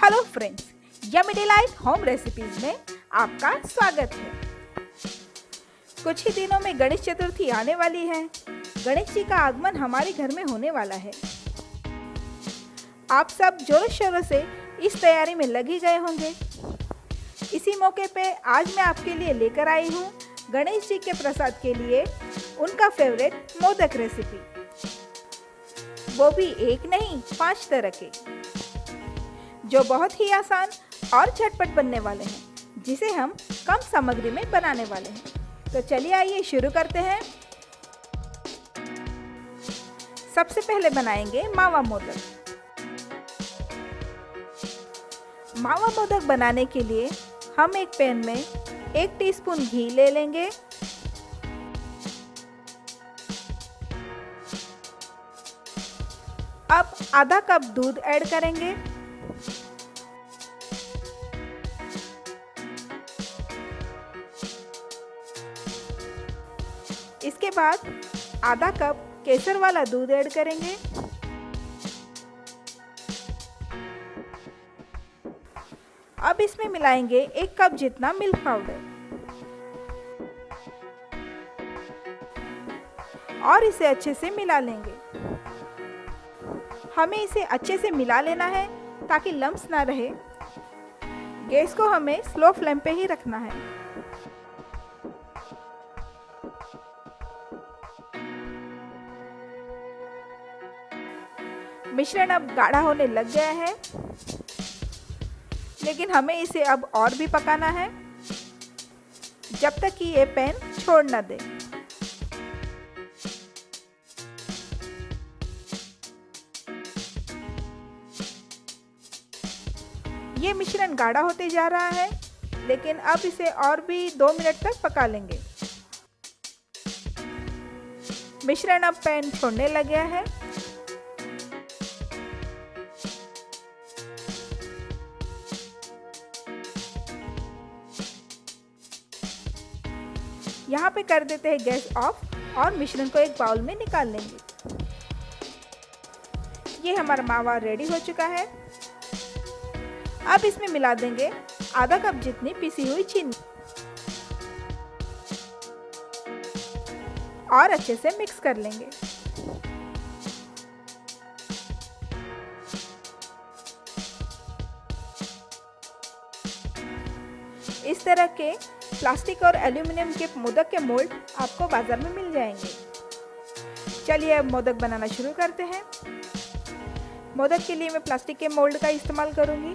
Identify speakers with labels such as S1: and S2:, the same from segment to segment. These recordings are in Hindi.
S1: Hello friends, yummy delight home recipes में आपका स्वागत है। कुछ ही दिनों में गणेश चतुर्थी आने वाली है। गणेश जी का आगमन हमारे घर में होने वाला है। आप सब जोरों शोरों से इस तैयारी में लगे गए होंगे। इसी मौके पे आज मैं आपके लिए लेकर आई हूँ गणेश जी के प्रसाद के लिए उनका फेवरेट मोदक रेसिपी, वो भी एक नहीं 5 तरह के, जो बहुत ही आसान और झटपट बनने वाले हैं, जिसे हम कम सामग्री में बनाने वाले हैं। तो चलिए आइए शुरू करते हैं। सबसे पहले बनाएंगे मावा मोदक। मावा मोदक बनाने के लिए हम एक पैन में 1 टीस्पून घी ले लेंगे। अब आधा कप दूध ऐड करेंगे। इसके बाद आधा कप केसर वाला दूध ऐड करेंगे। अब इसमें मिलाएंगे 1 कप जितना मिल्क पाउडर और इसे अच्छे से मिला लेंगे। हमें इसे अच्छे से मिला लेना है ताकि लम्स ना रहे। गैस को हमें स्लो फ्लेम पे ही रखना है। मिश्रण अब गाढ़ा होने लग गया है, लेकिन हमें इसे अब और भी पकाना है जब तक कि ये पैन छोड़ न दे। ये मिश्रण गाढ़ा होते जा रहा है, लेकिन अब इसे और भी 2 मिनट तक पका लेंगे। मिश्रण अब पैन छोड़ने लग गया है। यहाँ पे कर देते हैं गैस ऑफ और मिश्रण को एक बाउल में निकाल लेंगे। ये हमारा मावा रेडी हो चुका है। अब इसमें मिला देंगे आधा कप जितनी पिसी हुई चीनी और अच्छे से मिक्स कर लेंगे। इस तरह के प्लास्टिक और एल्यूमिनियम के मोदक के मोल्ड आपको बाजार में मिल जाएंगे। चलिए अब मोदक बनाना शुरू करते हैं। मोदक के लिए मैं प्लास्टिक के मोल्ड का इस्तेमाल करूंगी।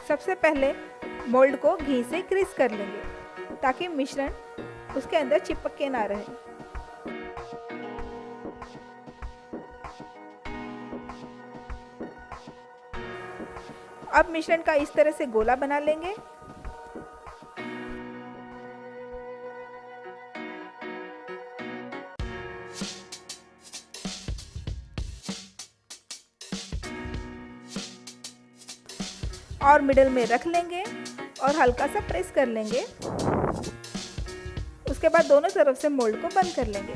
S1: सबसे पहले मोल्ड को घी से ग्रीस कर लेंगे ताकि मिश्रण उसके अंदर चिपक के ना रहे। अब मिश्रण का इस तरह से गोला बना लेंगे। और मिडल में रख लेंगे और हल्का सा प्रेस कर लेंगे। उसके बाद दोनों तरफ से मोल्ड को बंद कर लेंगे।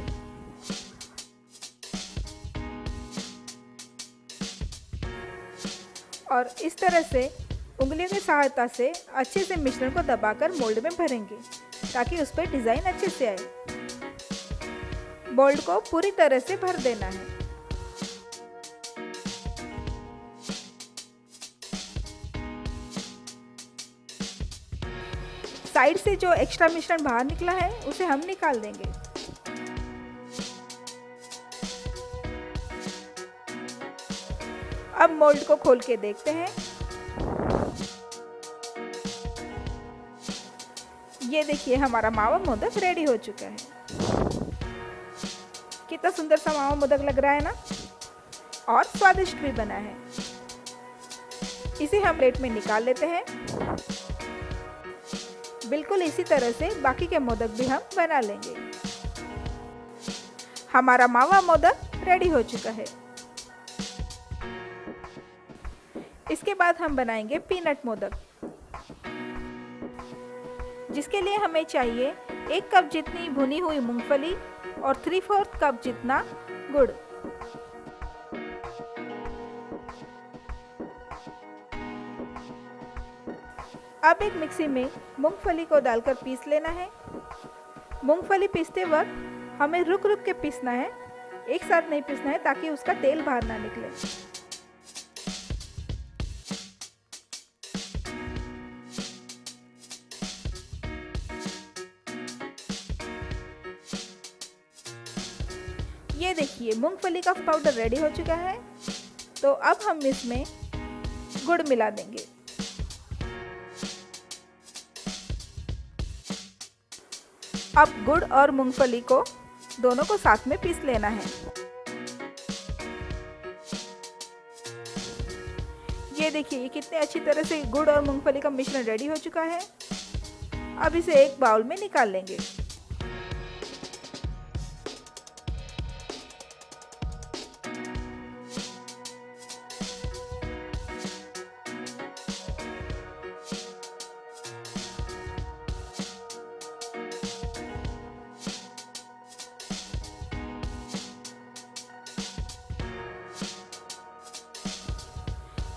S1: और इस तरह से उंगलियों की सहायता से अच्छे से मिश्रण को दबाकर मोल्ड में भरेंगे ताकि उस पर डिजाइन अच्छे से आए। मोल्ड को पूरी तरह से भर देना है। साइड से जो एक्स्ट्रा मिश्रण बाहर निकला है उसे हम निकाल देंगे। अब मोल्ड को खोल के देखते हैं। ये देखिए, हमारा मावा मोदक रेडी हो चुका है। कितना सुंदर सा मावा मोदक लग रहा है ना, और स्वादिष्ट भी बना है। इसे हम प्लेट में निकाल लेते हैं। बिल्कुल इसी तरह से बाकी के मोदक भी हम बना लेंगे। हमारा मावा मोदक रेडी हो चुका है। इसके बाद हम बनाएंगे पीनट मोदक, जिसके लिए हमें चाहिए 1 कप जितनी भुनी हुई मूंगफली और 3/4 कप जितना गुड़। अब एक मिक्सी में मूंगफली को डालकर पीस लेना है। मूंगफली पीसते वक्त हमें रुक रुक के पीसना है, एक साथ नहीं पीसना है ताकि उसका तेल बाहर ना निकले। ये देखिए मूंगफली का पाउडर रेडी हो चुका है। तो अब हम इसमें गुड़ मिला देंगे। अब गुड़ और मूंगफली को दोनों को साथ में पीस लेना है। ये देखिए ये कितने अच्छी तरह से गुड़ और मूंगफली का मिश्रण रेडी हो चुका है। अब इसे एक बाउल में निकाल लेंगे।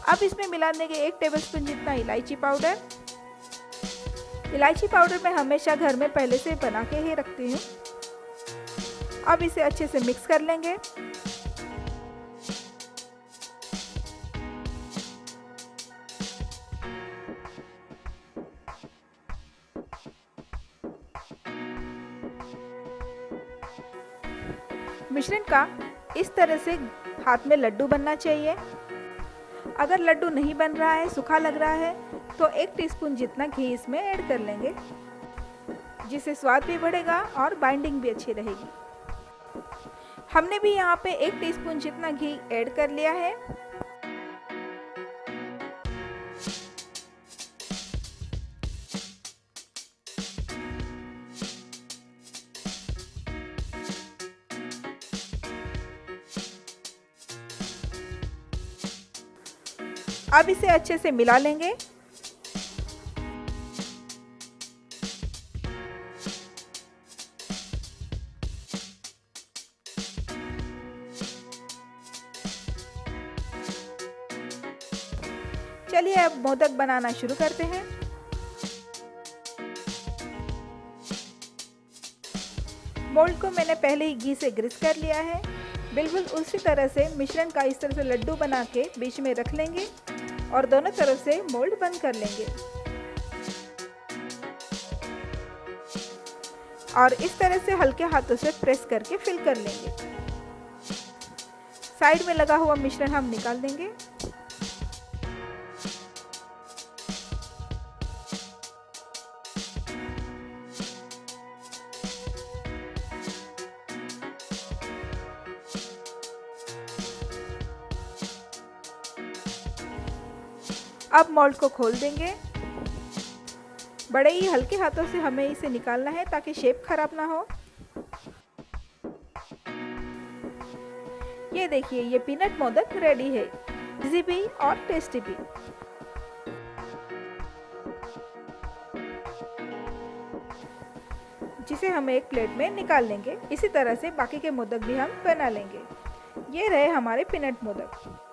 S1: अब इसमें मिला देंगे 1 टेबलस्पून जितना इलायची पाउडर। इलायची पाउडर मैं हमेशा घर में पहले से बना के ही रखती हूँ। अब इसे अच्छे से मिक्स कर लेंगे। मिश्रण का इस तरह से हाथ में लड्डू बनना चाहिए। अगर लड्डू नहीं बन रहा है, सूखा लग रहा है, तो 1 टीस्पून जितना घी इसमें ऐड कर लेंगे, जिससे स्वाद भी बढ़ेगा और बाइंडिंग भी अच्छी रहेगी। हमने भी यहाँ पे 1 टीस्पून जितना घी ऐड कर लिया है। अब इसे अच्छे से मिला लेंगे। चलिए अब मोदक बनाना शुरू करते हैं। मोल्ड को मैंने पहले ही घी से ग्रीस कर लिया है। बिल्कुल उसी तरह से मिश्रण का इस तरह से लड्डू बना के बीच में रख लेंगे और दोनों तरफ से मोल्ड बंद कर लेंगे और इस तरह से हल्के हाथों से प्रेस करके फिल कर लेंगे। साइड में लगा हुआ मिश्रण हम निकाल देंगे। अब मोल्ड को खोल देंगे। बड़े ही हल्के हाथों से हमें इसे निकालना है ताकि शेप खराब ना हो। ये देखिए ये पीनट मोदक रेडी है, इजी भी और टेस्टी भी। जिसे हम एक प्लेट में निकाल लेंगे। इसी तरह से बाकी के मोदक भी हम बना लेंगे। ये रहे हमारे पीनट मोदक।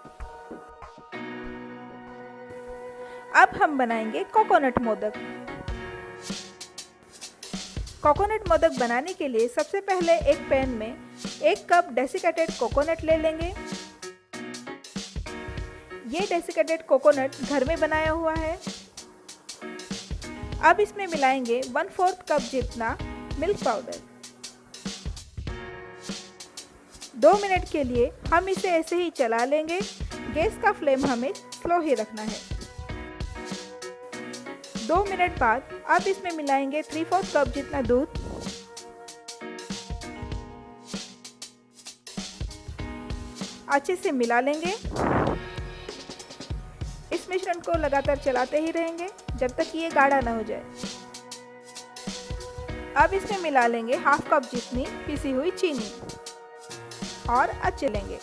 S1: अब हम बनाएंगे कोकोनट मोदक। कोकोनट मोदक बनाने के लिए सबसे पहले एक पैन में 1 कप डेसिकेटेड कोकोनट ले लेंगे। ये डेसिकेटेड कोकोनट घर में बनाया हुआ है। अब इसमें मिलाएंगे 1/4 कप जितना मिल्क पाउडर। 2 मिनट के लिए हम इसे ऐसे ही चला लेंगे। गैस का फ्लेम हमें स्लो ही रखना है। 2 मिनट बाद अब इसमें मिलाएंगे 3/4 कप जितना दूध। अच्छे से मिला लेंगे। इस मिश्रण को लगातार चलाते ही रहेंगे जब तक ये गाढ़ा ना हो जाए। अब इसमें मिला लेंगे 1/2 कप जितनी पिसी हुई चीनी और अच्छे लेंगे।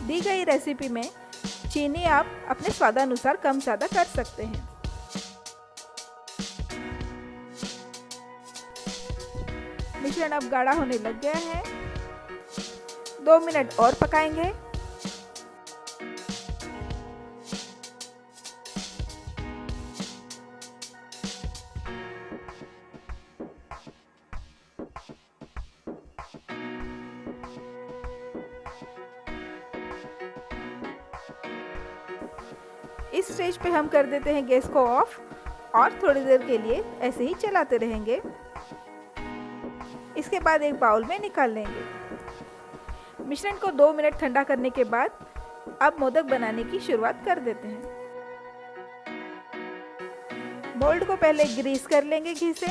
S1: दी गई रेसिपी में चीनी आप अपने स्वादानुसार कम ज़्यादा कर सकते हैं। मिश्रण अब गाढ़ा होने लग गया है। 2 मिनट और पकाएंगे। इस स्टेज पे हम कर देते हैं गैस को ऑफ और थोड़ी देर के लिए ऐसे ही चलाते रहेंगे। इसके बाद एक बाउल में निकाल लेंगे। मिश्रण को 2 मिनट ठंडा करने के बाद अब मोदक बनाने की शुरुआत कर देते हैं। मोल्ड को पहले ग्रीस कर लेंगे घी से।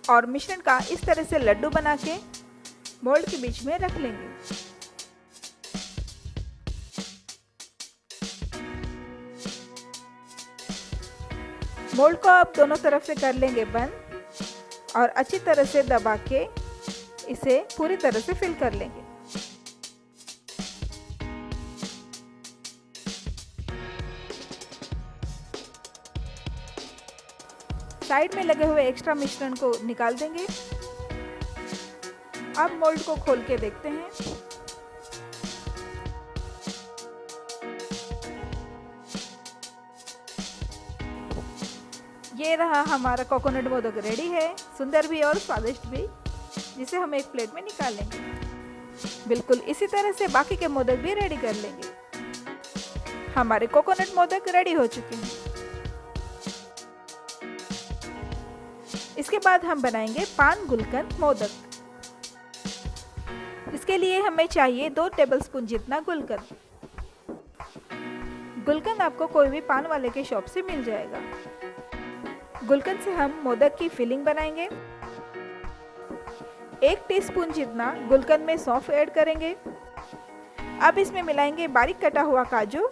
S1: और मिश्रण का इस तरह से लड्डू बना के मोल्ड के बीच में रख लेंगे। मोल्ड को अब दोनों तरफ से कर लेंगे बंद और अच्छी तरह से दबा के इसे पूरी तरह से फिल कर लेंगे। साइड में लगे हुए एक्स्ट्रा मिश्रण को निकाल देंगे। अब मोल्ड को खोल के देखते हैं। ये रहा हमारा कोकोनट मोदक रेडी है, सुंदर भी और स्वादिष्ट भी, जिसे हम एक प्लेट में निकाल लेंगे। बिल्कुल इसी तरह से बाकी के मोदक भी रेडी कर लेंगे। हमारे कोकोनट मोदक रेडी हो चुके हैं। इसके बाद हम बनाएंगे पान गुलकंद मोदक। इसके लिए हमें चाहिए 2 टेबलस्पून जितना गुलकंद। गुलकंद आपको कोई भी पान वाले के शॉप से मिल जाएगा। गुलकंद से हम मोदक की फिलिंग बनाएंगे। 1 टीस्पून जितना गुलकंद में सौंफ ऐड करेंगे। अब इसमें मिलाएंगे बारीक कटा हुआ काजू,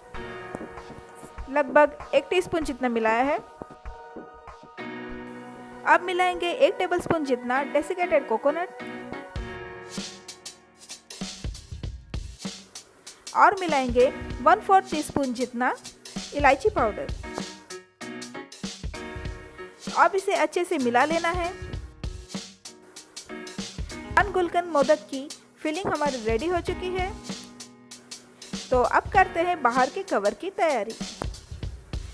S1: लगभग 1 टीस्पून जितना मिलाया है। अब मिलाएंगे 1 टेबलस्पून जितना डेसिकेटेड कोकोनट और मिलाएंगे 1/4 टीस्पून जितना इलायची पाउडर। अब इसे अच्छे से मिला लेना है। पान गुलकंद मोदक की फिलिंग हमारी रेडी हो चुकी है। तो अब करते हैं बाहर के कवर की तैयारी,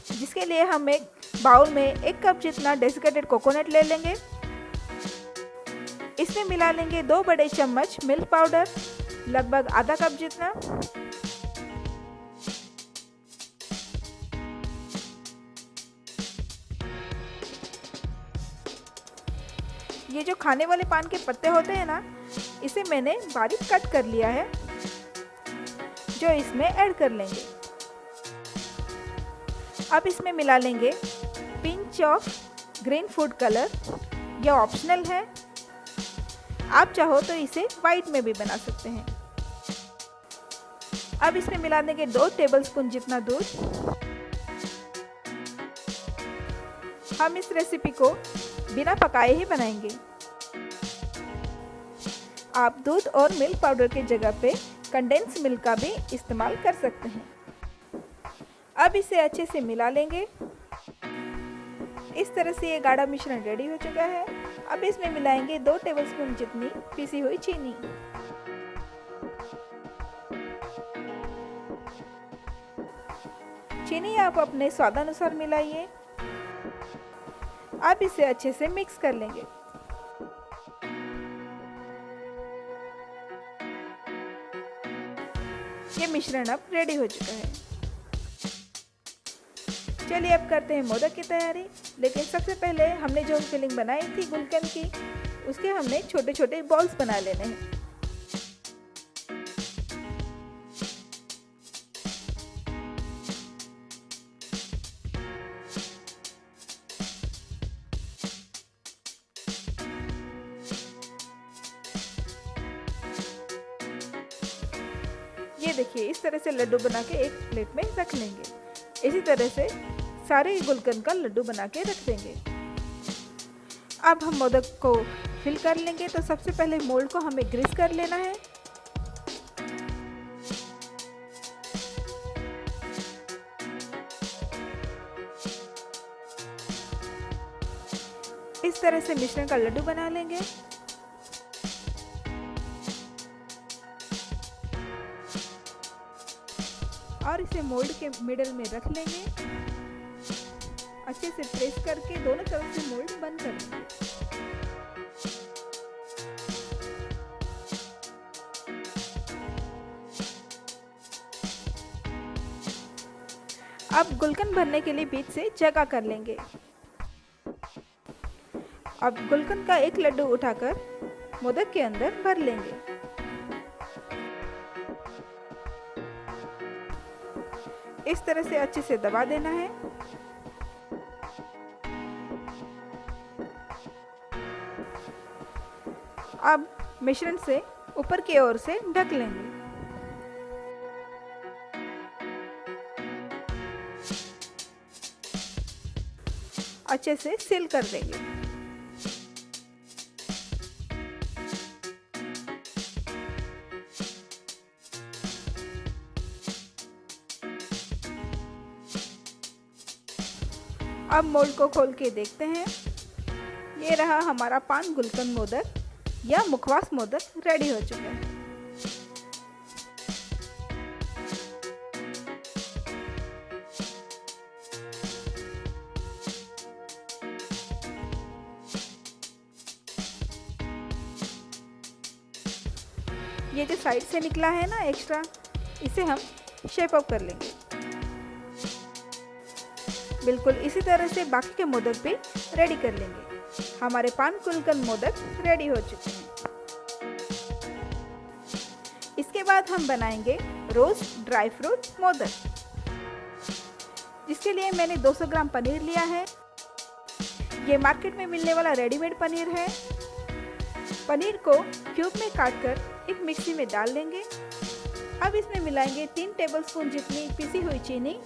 S1: जिसके लिए हम एक बाउल में 1 कप जितना डेसिकेटेड कोकोनट ले लेंगे। इसमें मिला लेंगे 2 बड़े चम्मच मिल्क पाउडर, लगभग आधा कप जितना। ये जो खाने वाले पान के पत्ते होते हैं ना, इसे मैंने बारीक कट कर लिया है, जो इसमें ऐड कर लेंगे। अब इसमें मिला लेंगे pinch of green food colour, यह ऑप्शनल है, आप चाहो तो इसे वाइट में भी बना सकते हैं। अब इसमें मिला देंगे 2 टेबलस्पून जितना दूध। हम इस रेसिपी को बिना पकाए ही बनाएंगे। आप दूध और मिल्क पाउडर की जगह पे कंडेंस मिल्क का भी इस्तेमाल कर सकते हैं। अब इसे अच्छे से मिला लेंगे। इस तरह से ये गाढ़ा मिश्रण रेडी हो चुका है। अब इसमें मिलाएंगे 2 टेबलस्पून जितनी पिसी हुई चीनी। चीनी आप अपने स्वादानुसार मिलाइए। अब इसे अच्छे से मिक्स कर लेंगे। ये मिश्रण अब रेडी हो चुका है। चलिए अब करते हैं मोदक की तैयारी। लेकिन सबसे पहले हमने जो फिलिंग बनाई थी गुलकंद की, उसके हमने छोटे छोटे बॉल्स बना लेने हैं। ये देखिए, इस तरह से लड्डू बना के एक प्लेट में रख लेंगे। इसी तरह से सारे गुलकंद का लड्डू बना के रख देंगे। अब हम मोदक को फिल कर लेंगे। तो सबसे पहले मोल्ड को हमें ग्रीस कर लेना है। इस तरह से मिश्रण का लड्डू बना लेंगे। और इसे मोल्ड के मिडल में रख लेंगे। अच्छे से प्रेस करके दोनों तरफ से मोल्ड बंद कर लेंगे। अब गुलकंद भरने के लिए बीच से जगह कर लेंगे। अब गुलकंद का एक लड्डू उठाकर मोदक के अंदर भर लेंगे। इस तरह से अच्छे से दबा देना है। अब मिश्रण से ऊपर की ओर से ढक लेंगे। अच्छे से सील कर देंगे। अब मोल्ड को खोल के देखते हैं। ये रहा हमारा पान गुलकंद मोदक या मुखवास मोदक रेडी हो चुका है। ये जो साइड से निकला है ना एक्स्ट्रा, इसे हम शेप अप कर लेंगे। बिल्कुल इसी तरह से बाकी के मोदक भी रेडी कर लेंगे। हमारे पान गुलकंद मोदक रेडी हो चुके हैं। इसके बाद हम बनाएंगे रोज ड्राई फ्रूट मोदक। जिसके लिए मैंने 200 ग्राम पनीर लिया है। ये मार्केट में मिलने वाला रेडीमेड पनीर है। पनीर को क्यूब में काटकर एक मिक्सी में डाल लेंगे। अब इसमें मिलाएंगे 3 टेबलस्पून जितनी पिसी हुई चीनी,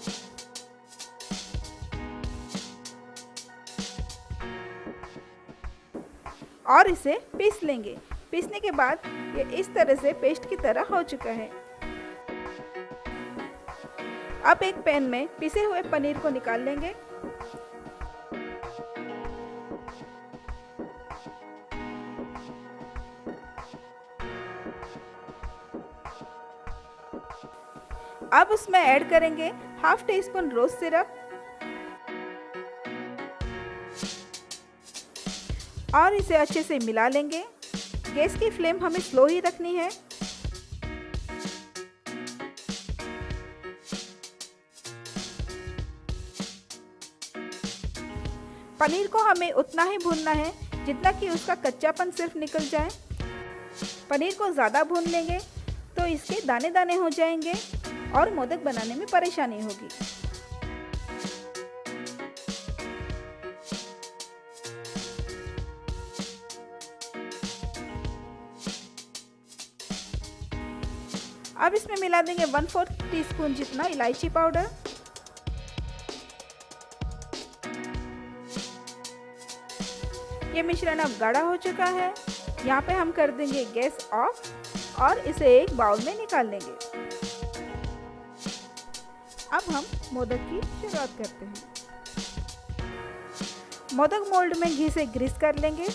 S1: और इसे पीस लेंगे। पीसने के बाद ये इस तरह से पेस्ट की तरह हो चुका है। अब एक पैन में पिसे हुए पनीर को निकाल लेंगे। अब उसमें ऐड करेंगे हाफ टी स्पून रोज सिरप और इसे अच्छे से मिला लेंगे। गैस की फ्लेम हमें स्लो ही रखनी है। पनीर को हमें उतना ही भूनना है जितना कि उसका कच्चापन सिर्फ निकल जाए। पनीर को ज़्यादा भून लेंगे तो इसके दाने दाने हो जाएंगे और मोदक बनाने में परेशानी होगी। अब इसमें मिला देंगे 1/4 टीस्पून जितना इलायची पाउडर, ये मिश्रण अब गाढ़ा हो चुका है। यहाँ पे हम कर देंगे गैस ऑफ और इसे एक बाउल में निकाल लेंगे। अब हम मोदक की शुरुआत करते हैं। मोदक मोल्ड में घी से ग्रीस कर लेंगे।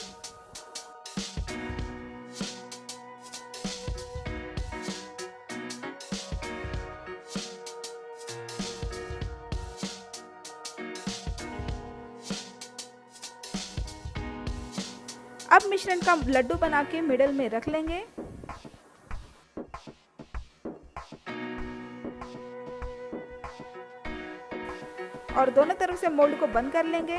S1: अब मिश्रण का लड्डू बना के मिडल में रख लेंगे। और दोनों तरफ से मोल्ड को बंद कर लेंगे।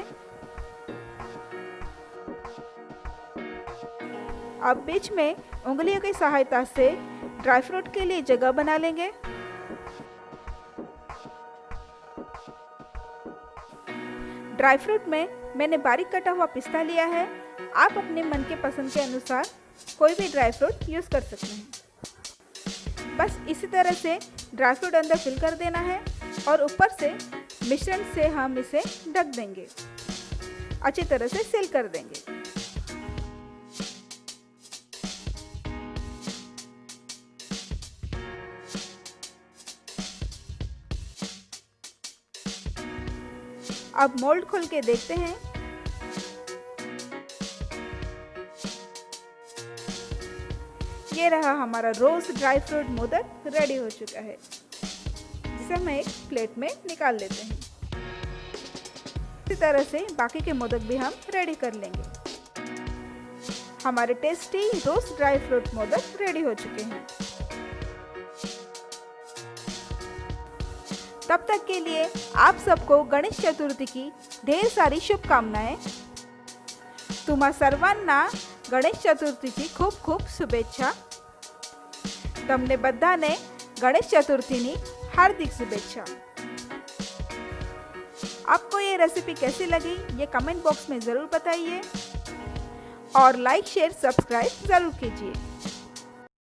S1: अब बीच में उंगलियों की सहायता से ड्राई फ्रूट के लिए जगह बना लेंगे। ड्राई फ्रूट में मैंने बारीक कटा हुआ पिस्ता लिया है। आप अपने मन के पसंद के अनुसार कोई भी ड्राई फ्रूट यूज़ कर सकते हैं। बस इसी तरह से ड्राई फ्रूट अंदर फिल कर देना है और ऊपर से मिश्रण से हम इसे ढक देंगे। अच्छी तरह से सील कर देंगे। अब मोल्ड खोल के देखते हैं। ये रहा हमारा roast dry fruit modak ready हो चुका है, जिसे हम एक प्लेट में निकाल लेते हैं। इसी तरह से बाकी के मोदक भी हम रेडी कर लेंगे। हमारे tasty roast dry fruit modak ready हो चुके हैं। तब तक के लिए आप सबको गणेश चतुर्थी की ढेर सारी शुभकामनाएं। तुम्हा सर्वांना गणेश चतुर्थीची खूप खूप शुभेच्छा। તમને બધાને गणेश चतुर्थी हार्दिक शुभेच्छा। आपको ये रेसिपी कैसी लगी ये कमेंट बॉक्स में ज़रूर बताइए और लाइक शेयर सब्सक्राइब ज़रूर कीजिए।